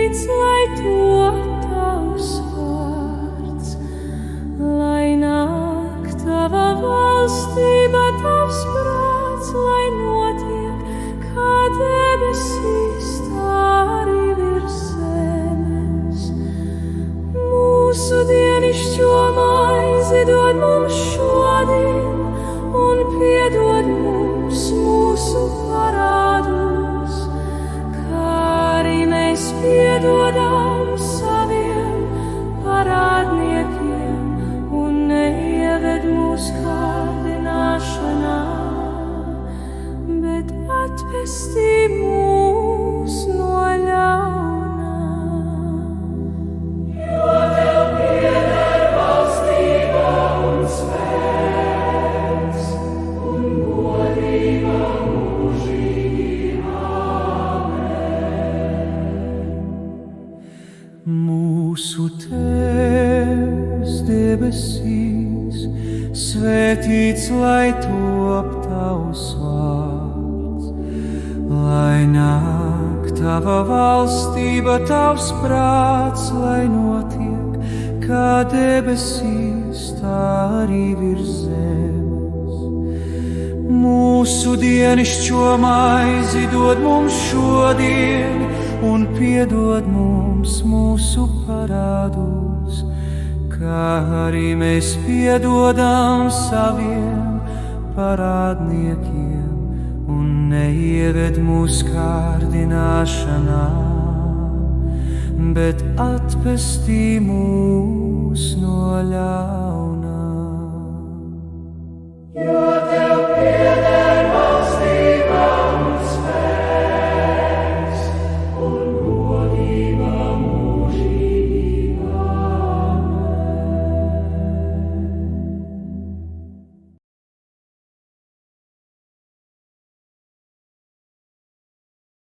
svētīts, lai top tavs vārds, lai nāk tava valstība, tavs prāts, lai notiek, kā debesīs, tā arī virs zemes. Mūsu dienišķo maizi dod mums šodien, un piedod mums mūsu parādus, kā arī mēs piedodam saviem parādniekiem, un neieved mūsu kārdināšanā, bet atpestī mūs no ļaunā. Jo tev pieder valstība un spēks un godība mūžīgi. Āmen. Mūsu Tēvs debesīs, svētīts, lai top tavs vārds, lai nāk tava valstība, tavs prāts, lai notiek, kā debesīs, tā arī virs zemes. Mūsu dienišķo maizi dod mums šodien, un piedod mums mūsu parādus, kā arī mēs piedodam saviem parādniekiem, un neieved mūsu kārdināšanā, bet atpestī mūs no ļaunā.